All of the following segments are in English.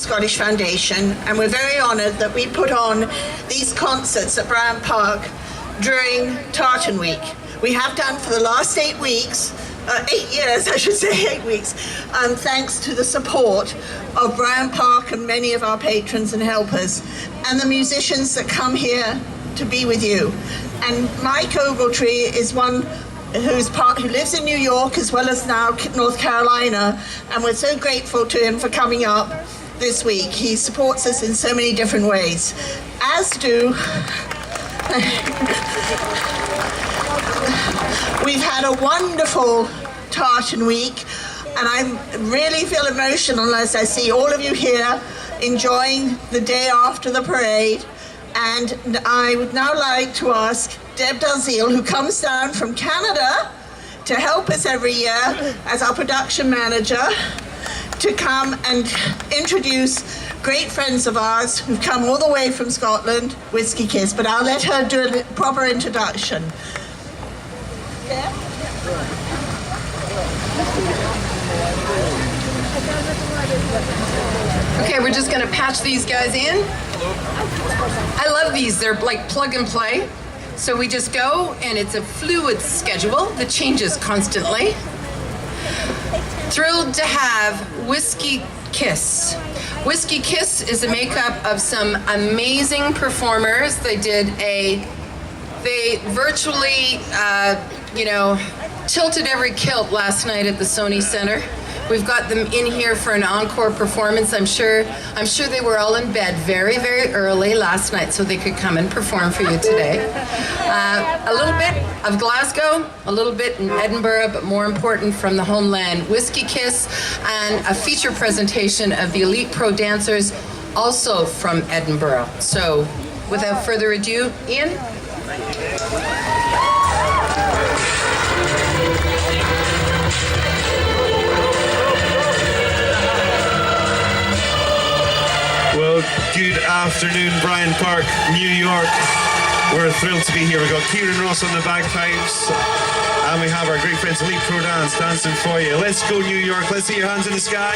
Scottish Foundation, and we're very honoured that we put on these concerts at Bryant Park during Tartan Week. We have done for the last 8 weeks, 8 years I should say, 8 weeks, thanks to the support of Bryant Park and many of our patrons and helpers, and the musicians that come here to be with you. And Mike Ogletree is one who lives in New York as well as now North Carolina, and we're so grateful to him for coming up this week. He supports us in so many different ways, as do we've had a wonderful Tartan Week, and I really feel emotional as I see all of you here enjoying the day after the parade. And I would now like to ask Deb Dalziel, who comes down from Canada to help us every year as our production manager, to come and introduce great friends of ours who've come all the way from Scotland, Whiskey Kiss, but I'll let her do a proper introduction. Deb? Okay, we're just gonna patch these guys in. I love these, they're like plug and play. So we just go, and it's a fluid schedule that changes constantly. Thrilled to have Whiskey Kiss. Whiskey Kiss is a makeup of some amazing performers. They virtually, tilted every kilt last night at the Sony Center. We've got them in here for an encore performance. I'm sure they were all in bed very, very early last night so they could come and perform for you today. A little bit of Glasgow, a little bit in Edinburgh, but more important from the homeland, Whiskey Kiss, and a feature presentation of the Elite Pro Dancers, also from Edinburgh. So, without further ado, Ian? Well, good afternoon, Bryant Park, New York. We're thrilled to be here. We've got Kieran Ross on the bagpipes, and we have our great friends Elite Pro Dance dancing for you. Let's go, New York. Let's see your hands in the sky.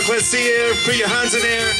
Let's see you. Put your hands in the air.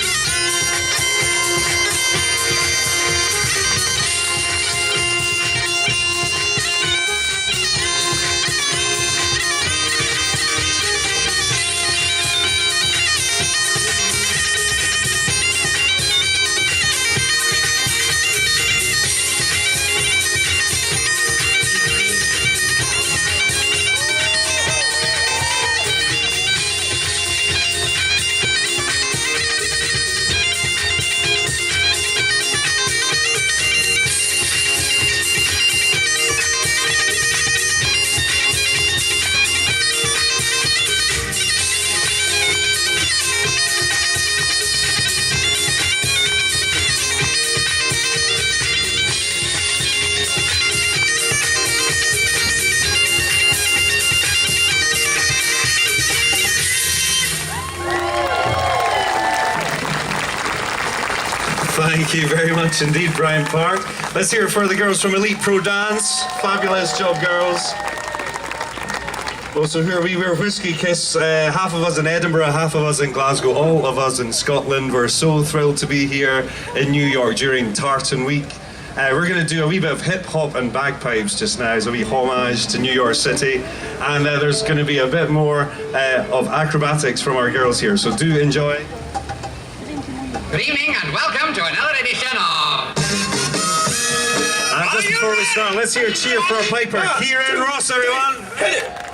Thank you very much indeed, Brian Park. Let's hear it for the girls from Elite Pro Dance. Fabulous job, girls. Also here we were Whiskey Kiss, half of us in Edinburgh, half of us in Glasgow, all of us in Scotland. We're so thrilled to be here in New York during Tartan Week. We're going to do a wee bit of hip hop and bagpipes just now as a wee homage to New York City, and there's going to be a bit more of acrobatics from our girls here, so do enjoy. Good evening and welcome to another edition of... And just before we start, let's hear a cheer for our piper, Kieran Ross, everyone. Hit it!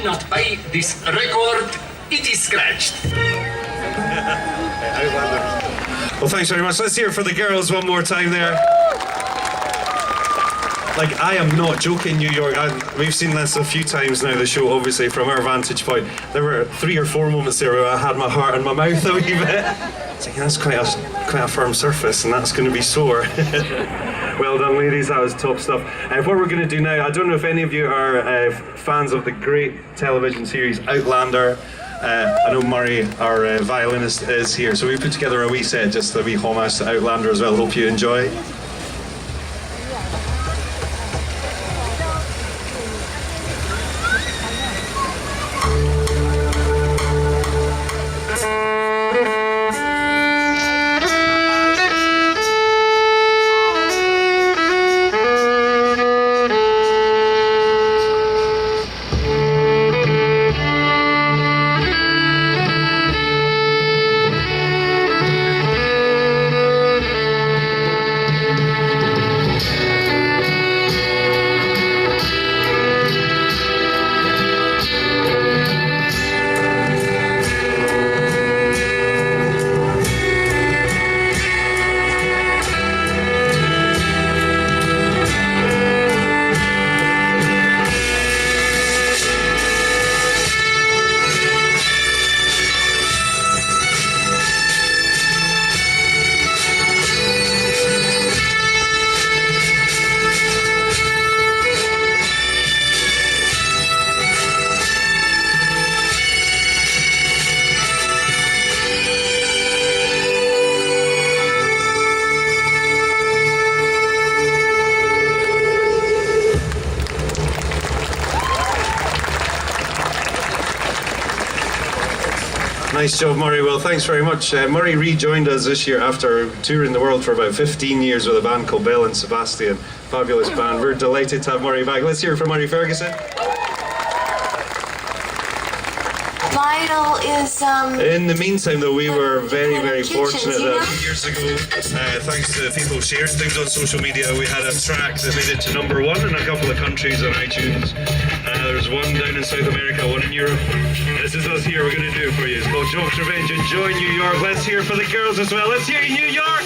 Not buy this record, it is scratched. Well, thanks very much. Let's hear it for the girls one more time there. Like, I am not joking, New York. We've seen this a few times now, the show, obviously, from our vantage point. There were 3 or 4 moments there where I had my heart in my mouth a wee bit. It's like, that's quite a firm surface, and that's going to be sore. Well done, ladies. That was top stuff. What we're going to do now, I don't know if any of you are fans of the great television series Outlander. I know Murray, our violinist, is here, so we put together a wee set, just a wee homage to Outlander as well. Hope you enjoy. Nice job, Murray. Well, thanks very much. Murray rejoined us this year after touring the world for about 15 years with a band called Belle and Sebastian. Fabulous band. We're delighted to have Murray back. Let's hear it from Murray Ferguson. Lionel is In the meantime, though, we were very, very Kitchens, fortunate you know? that years ago, thanks to people sharing things on social media, we had a track that made it to #1 in a couple of countries on iTunes. There's one down in South America, one in Europe. This is us here. We're going to do it for you. It's called Joke's Revenge. Enjoy New York. Let's hear it for the girls as well. Let's hear New York.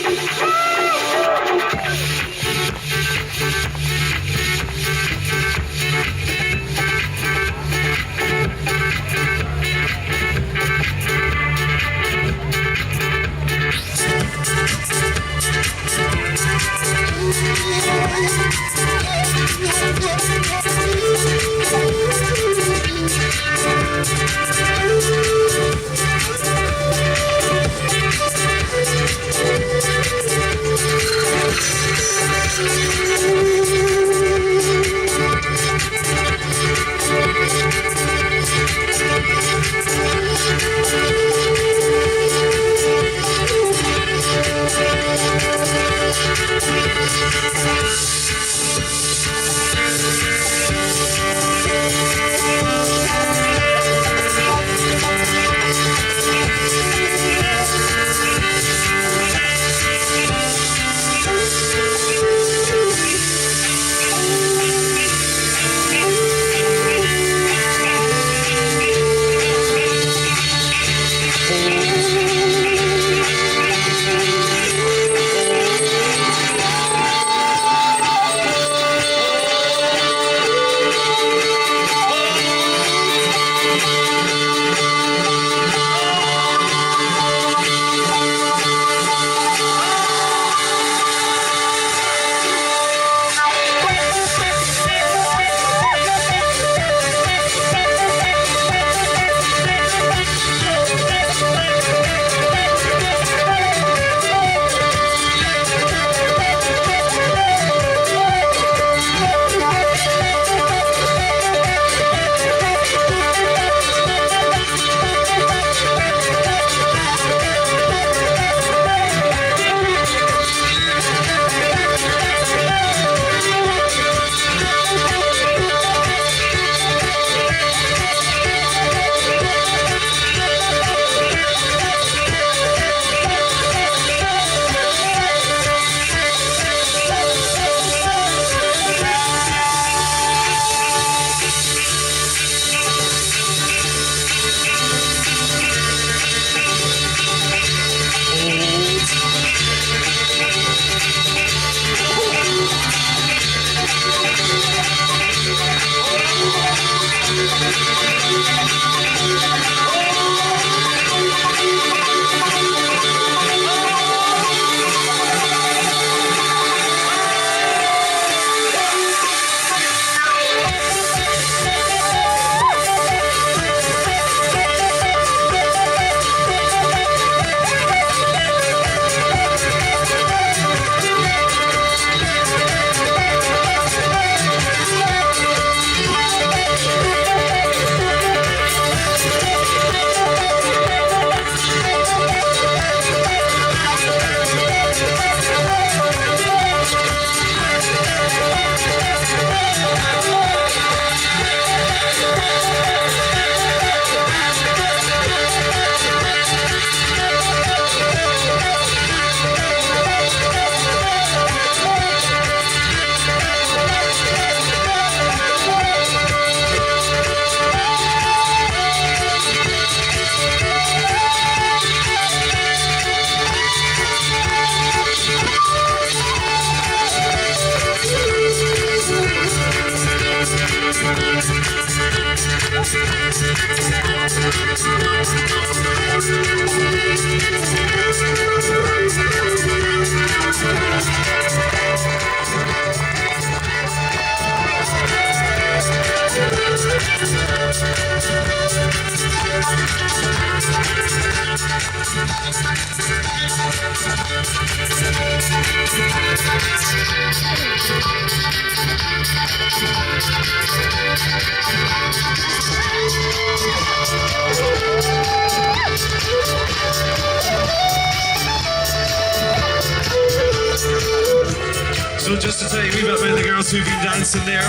So just to tell you a wee bit about the girls who've been dancing there.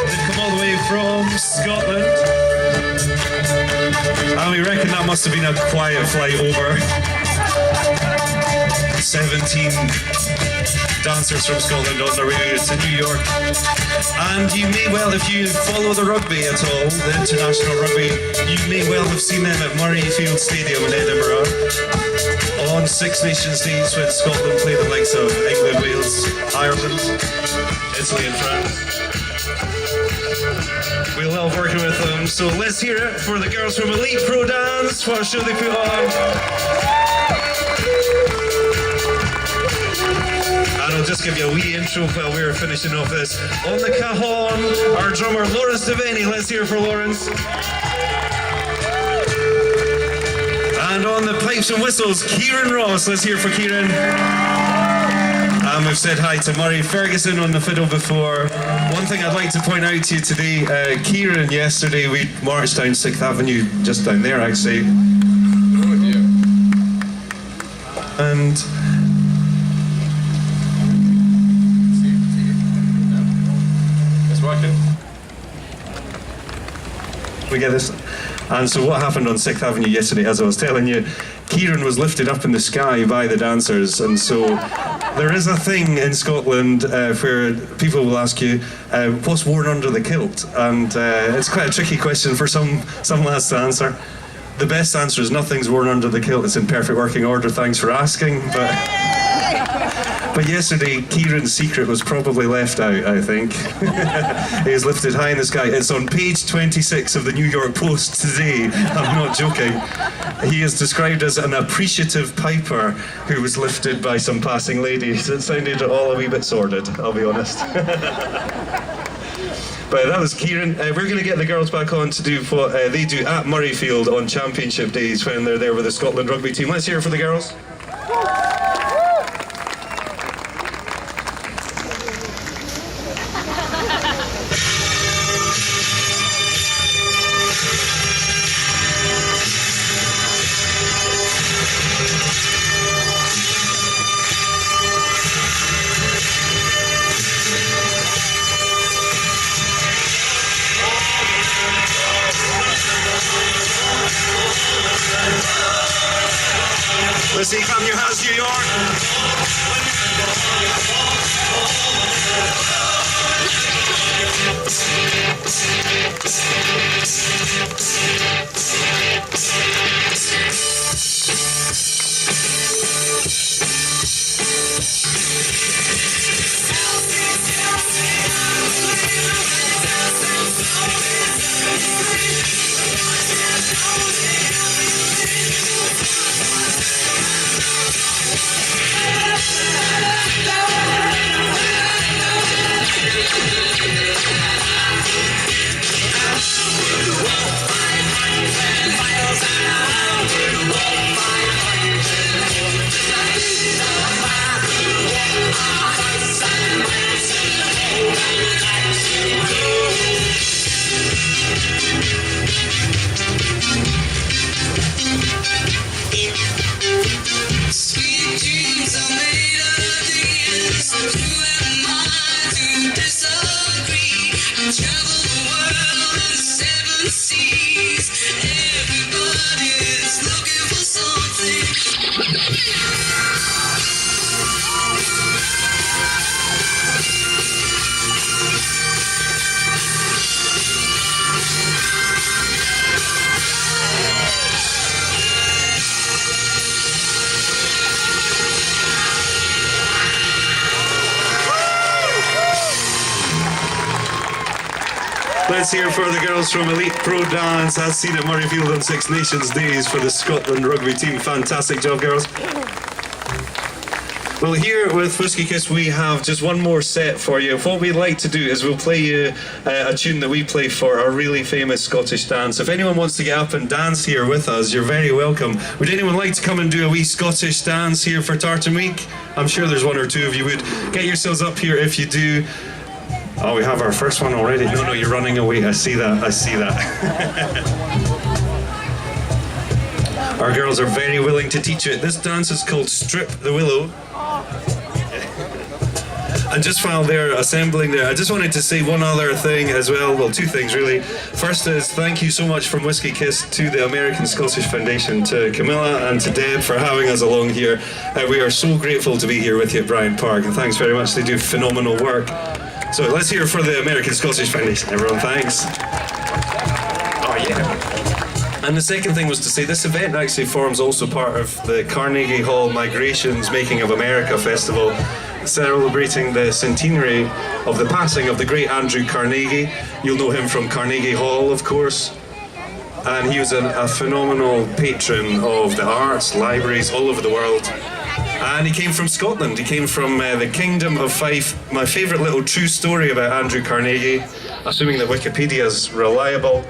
They've come all the way from Scotland. And we reckon that must have been a quiet flight over. 17 dancers from Scotland on their way to New York. And you may well, if you follow the rugby at all, the international rugby, you may well have seen them at Murrayfield Stadium in Edinburgh on Six Nations Days when Scotland played the likes of England, Wales, Ireland, Italy and France. We love working with them, so let's hear it for the girls from Elite Pro Dance. What show they put on? And I'll just give you a wee intro while we're finishing off this. On the cajon, our drummer Lawrence Devaney. Let's hear for Lawrence. And on the pipes and whistles, Kieran Ross. Let's hear for Kieran. And we've said hi to Murray Ferguson on the fiddle before. One thing I'd like to point out to you today, Kieran, yesterday we marched down 6th Avenue, just down there actually. And we get this. And so what happened on 6th Avenue yesterday, as I was telling you, Kieran was lifted up in the sky by the dancers. And so there is a thing in Scotland where people will ask you, what's worn under the kilt? And it's quite a tricky question for some lads to answer. The best answer is nothing's worn under the kilt. It's in perfect working order. Thanks for asking. But yesterday, Kieran's secret was probably left out, I think. He is lifted high in the sky. It's on page 26 of the New York Post today. I'm not joking. He is described as an appreciative piper who was lifted by some passing ladies. It sounded all a wee bit sordid, I'll be honest. But that was Kieran. We're going to get the girls back on to do what they do at Murrayfield on Championship Days when they're there with the Scotland rugby team. Let's hear it for the girls. Let's see, clap your hands, New York. Let's hear for the girls from Elite Pro Dance, as seen at Murrayfield on Six Nations Days for the Scotland rugby team. Fantastic job, girls. Well, here with Whiskey Kiss, we have just one more set for you. What we'd like to do is we'll play you a tune that we play for a really famous Scottish dance. If anyone wants to get up and dance here with us, you're very welcome. Would anyone like to come and do a wee Scottish dance here for Tartan Week? I'm sure there's one or two of you would. Get yourselves up here if you do. Oh, we have our first one already. No, you're running away. I see that. Our girls are very willing to teach you it. This dance is called Strip the Willow. And just while they're assembling there, I just wanted to say one other thing as well. Well, two things really. First is thank you so much from Whiskey Kiss to the American Scottish Foundation, to Camilla and to Deb for having us along here. We are so grateful to be here with you at Bryant Park, and thanks very much. They do phenomenal work. So let's hear for the American Scottish Foundation, everyone. Thanks. Oh yeah. And the second thing was to say this event actually forms also part of the Carnegie Hall Migrations Making of America Festival, celebrating the centenary of the passing of the great Andrew Carnegie. You'll know him from Carnegie Hall, of course. And he was a phenomenal patron of the arts, libraries all over the world. And he came from Scotland. He came from the Kingdom of Fife. My favourite little true story about Andrew Carnegie, assuming that Wikipedia is reliable.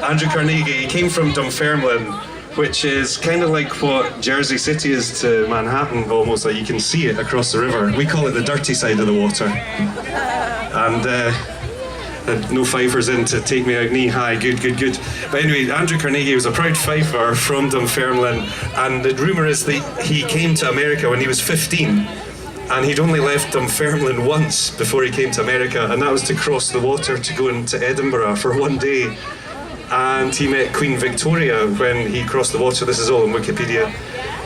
Andrew Carnegie, he came from Dunfermline, which is kind of like what Jersey City is to Manhattan, almost. Like you can see it across the river. We call it the dirty side of the water. And no fifers in to take me out knee high. Good. But anyway, Andrew Carnegie was a proud fifer from Dunfermline, and the rumour is that he came to America when he was 15, and he'd only left Dunfermline once before he came to America, and that was to cross the water to go into Edinburgh for one day. And he met Queen Victoria when he crossed the water. This is all on Wikipedia.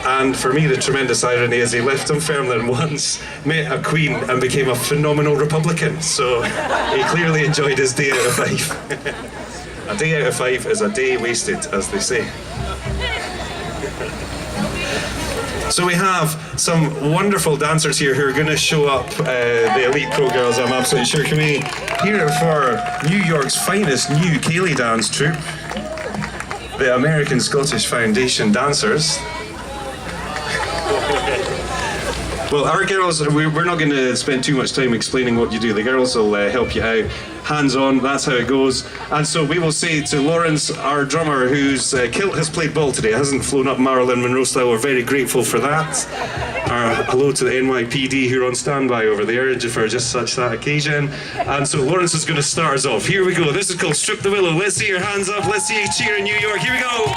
And for me, the tremendous irony is he left Dunfermline once, met a queen, and became a phenomenal Republican. So he clearly enjoyed his day out of Fife. A day out of Fife is a day wasted, as they say. So we have some wonderful dancers here who are going to show up, the Elite Pro Girls, I'm absolutely sure. Can we hear it for New York's finest new Ceilidh dance troupe, the American Scottish Foundation Dancers. Well, our girls, we're not going to spend too much time explaining what you do. The girls will help you out. Hands on, that's how it goes. And so we will say to Lawrence, our drummer, whose kilt has played ball today, hasn't flown up Marilyn Monroe style, we're very grateful for that. Hello to the NYPD who are on standby over there for just such that occasion. And so Lawrence is going to start us off. Here we go. This is called Strip the Willow. Let's see your hands up. Let's see you cheer in New York. Here we go.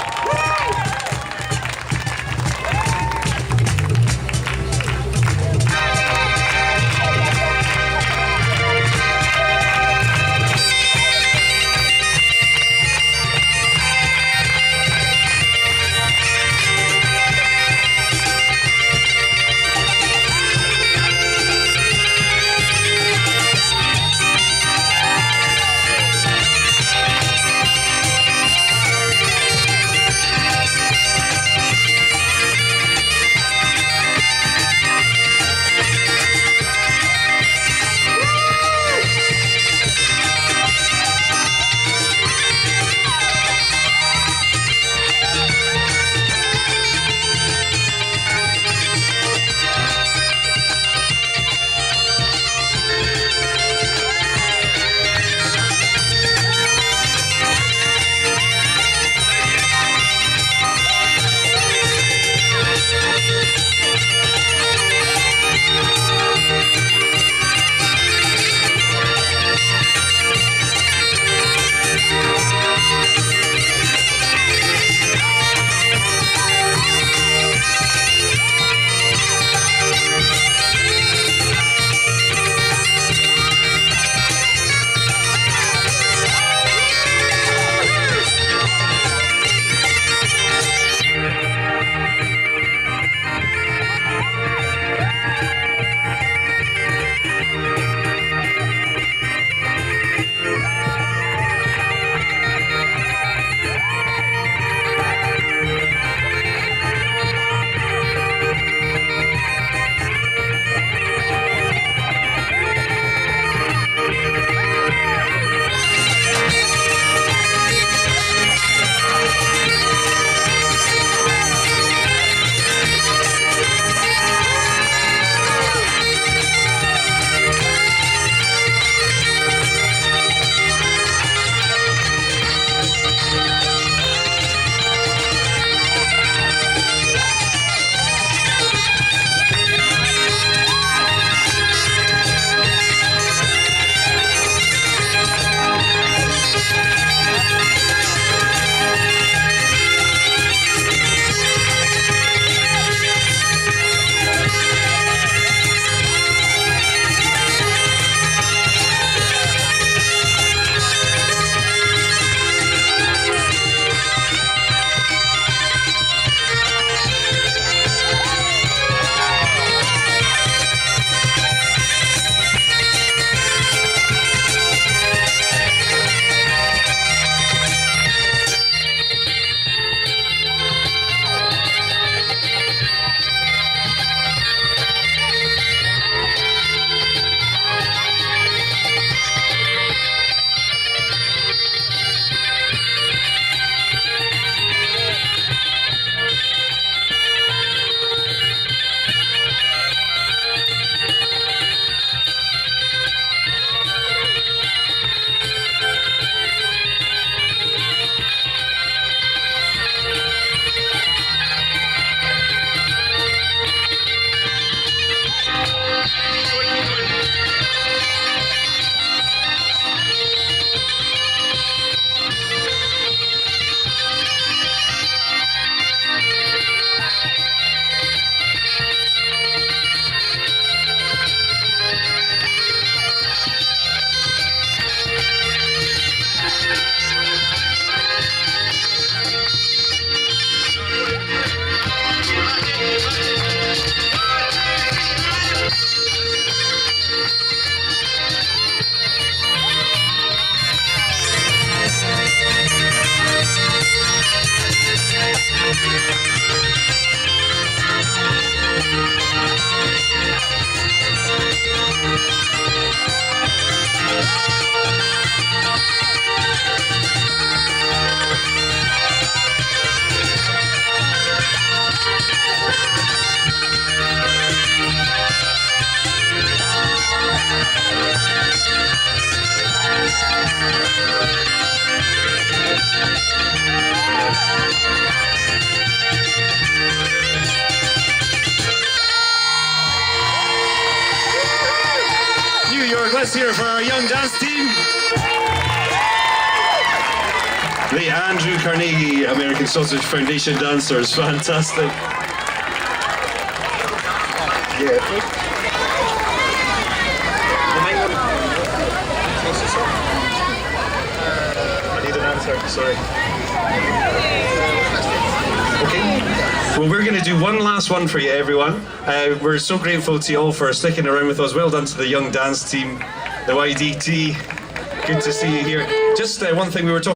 Andrew Carnegie, American Sausage Foundation dancers. Fantastic. I need an answer, sorry. Okay. Well, we're going to do one last one for you, everyone. We're so grateful to you all for sticking around with us. Well done to the young dance team, the YDT. Good to see you here. Just one thing we were talking